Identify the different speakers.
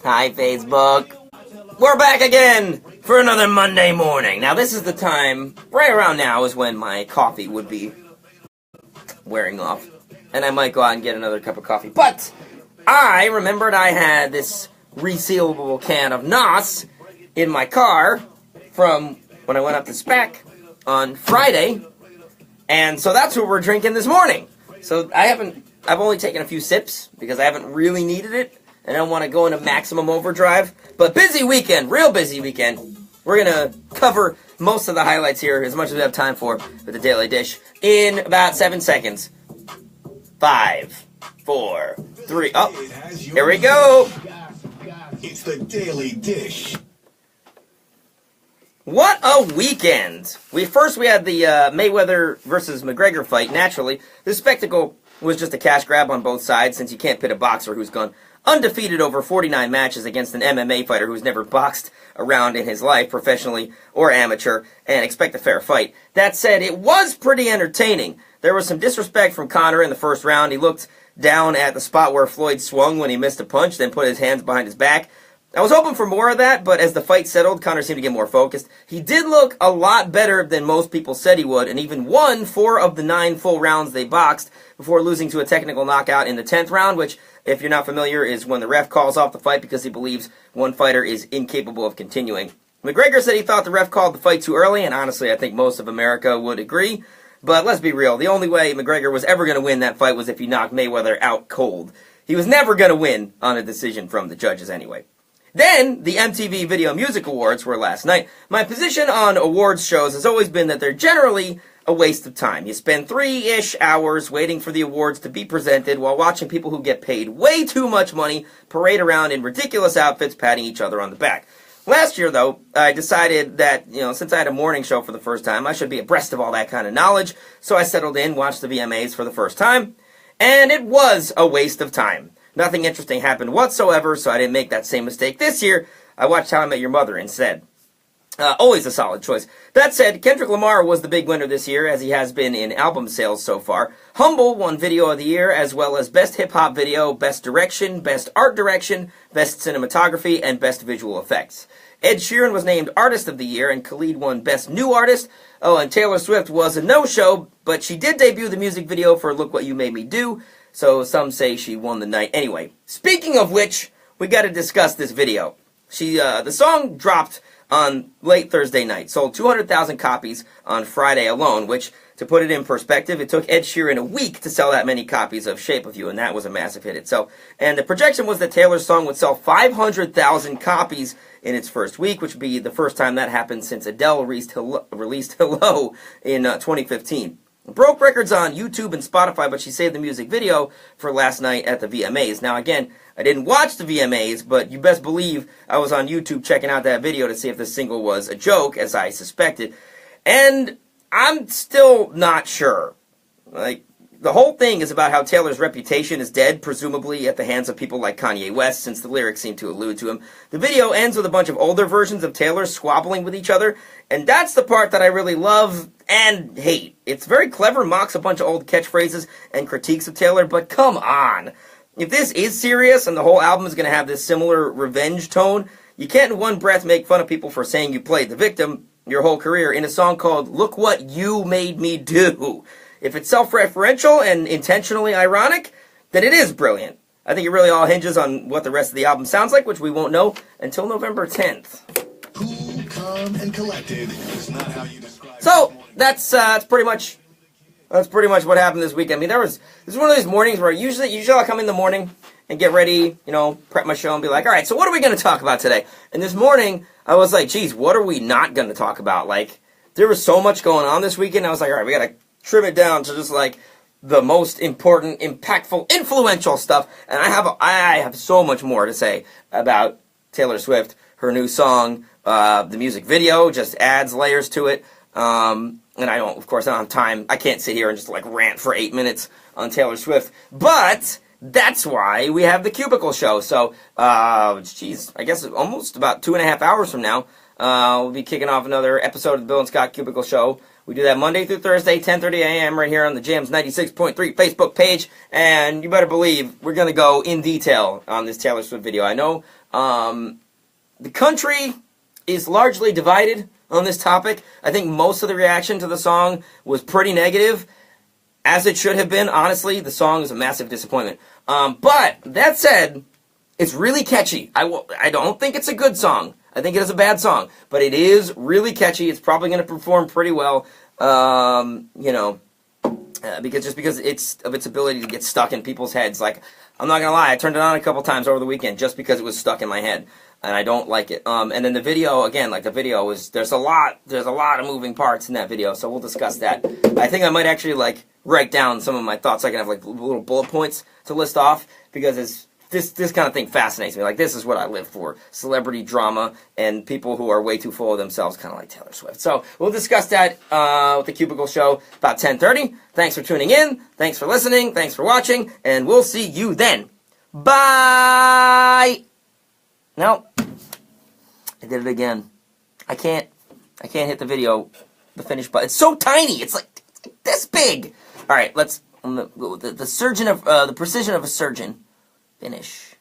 Speaker 1: Hi, Facebook. We're back again for another Monday morning. Now, this is the time, right around now, is when my coffee would be wearing off. And I might go out and get another cup of coffee. But I remembered I had this resealable can of NOS in my car from when I went up to SPAC on Friday. And so that's what we're drinking this morning. So I've only taken a few sips because I haven't really needed it. And I don't want to go into maximum overdrive. But busy weekend, real busy weekend. We're going to cover most of the highlights here, as much as we have time for with the Daily Dish, in about 7 seconds. 5, 4, 3, oh, here we go.
Speaker 2: It's the Daily Dish.
Speaker 1: What a weekend. We had the Mayweather versus McGregor fight. Naturally, this spectacle was just a cash grab on both sides, since you can't pit a boxer who's gone undefeated over 49 matches against an MMA fighter who's never boxed around in his life, professionally or amateur, and expect a fair fight. That said, it was pretty entertaining. There was some disrespect from Conor in the first round. He looked down at the spot where Floyd swung when he missed a punch, then put his hands behind his back. I was hoping for more of that, but as the fight settled, Conor seemed to get more focused. He did look a lot better than most people said he would, and even won 4 of the 9 full rounds they boxed before losing to a technical knockout in the 10th round, which, if you're not familiar, is when the ref calls off the fight because he believes one fighter is incapable of continuing. McGregor said he thought the ref called the fight too early, and honestly, I think most of America would agree. But let's be real, the only way McGregor was ever going to win that fight was if he knocked Mayweather out cold. He was never going to win on a decision from the judges anyway. Then, the MTV Video Music Awards were last night. My position on awards shows has always been that they're generally a waste of time. You spend 3-ish hours waiting for the awards to be presented while watching people who get paid way too much money parade around in ridiculous outfits patting each other on the back. Last year, though, I decided that, since I had a morning show for the first time, I should be abreast of all that kind of knowledge, so I settled in, watched the VMAs for the first time, and it was a waste of time. Nothing interesting happened whatsoever, so I didn't make that same mistake this year. I watched How I Met Your Mother instead. Always a solid choice. That said, Kendrick Lamar was the big winner this year, as he has been in album sales so far. Humble won Video of the Year, as well as Best Hip Hop Video, Best Direction, Best Art Direction, Best Cinematography, and Best Visual Effects. Ed Sheeran was named Artist of the Year, and Khalid won Best New Artist. Oh, and Taylor Swift was a no-show, but she did debut the music video for Look What You Made Me Do, so some say she won the night. Anyway, speaking of which, we got to discuss this video. The song dropped on late Thursday night, sold 200,000 copies on Friday alone, which, to put it in perspective, it took Ed Sheeran a week to sell that many copies of Shape of You, and that was a massive hit itself. And the projection was that Taylor's song would sell 500,000 copies in its first week, which would be the first time that happened since Adele released Hello in 2015. Broke records on YouTube and Spotify, but she saved the music video for last night at the VMAs. Now, again, I didn't watch the VMAs, but you best believe I was on YouTube checking out that video to see if the single was a joke, as I suspected. And I'm still not sure. The whole thing is about how Taylor's reputation is dead, presumably at the hands of people like Kanye West, since the lyrics seem to allude to him. The video ends with a bunch of older versions of Taylor squabbling with each other, and that's the part that I really love and hate. It's very clever, mocks a bunch of old catchphrases and critiques of Taylor, but come on. If this is serious and the whole album is going to have this similar revenge tone, you can't in one breath make fun of people for saying you played the victim your whole career in a song called Look What You Made Me Do. If it's self-referential and intentionally ironic, then it is brilliant. I think it really all hinges on what the rest of the album sounds like, which we won't know until November 10th.
Speaker 2: Cool, calm, and collected is not how you describe.
Speaker 1: So that's pretty much what happened this weekend. I mean, this is one of those mornings where usually I'll come in the morning and get ready, prep my show and be like, all right, so what are we going to talk about today? And this morning I was like, geez, what are we not going to talk about? There was so much going on this weekend. I was like, all right, we got to trim it down to just the most important, impactful, influential stuff. And I have so much more to say about Taylor Swift, her new song, the music video just adds layers to it. And I don't have time. I can't sit here and just rant for 8 minutes on Taylor Swift. But that's why we have the Cubicle Show. So, I guess almost about 2.5 hours from now, we'll be kicking off another episode of the Bill and Scott Cubicle Show We do that Monday through Thursday, 10:30 a.m. right here on the Jams 96.3 Facebook page. And you better believe we're going to go in detail on this Taylor Swift video. I know the country is largely divided on this topic. I think most of the reaction to the song was pretty negative, as it should have been. Honestly, the song is a massive disappointment. But that said, it's really catchy. I don't think it's a good song. I think it is a bad song, but it is really catchy. It's probably going to perform pretty well, because its ability to get stuck in people's heads. Like, I'm not gonna lie, I turned it on a couple times over the weekend just because it was stuck in my head, and I don't like it. And then the video, again, like the video was, there's a lot of moving parts in that video, so we'll discuss that. I think I might actually like write down some of my thoughts. So I can have like little bullet points to list off, because this kind of thing fascinates me. Like, this is what I live for. Celebrity drama and people who are way too full of themselves, kind of like Taylor Swift. So we'll discuss that with the Cubicle Show about 10:30. Thanks for tuning in. Thanks for listening. Thanks for watching. And we'll see you then. Bye! No. I did it again. I can't hit the video, the finish button. It's so tiny. It's like this big. All right, let's, the precision of a surgeon. Finish.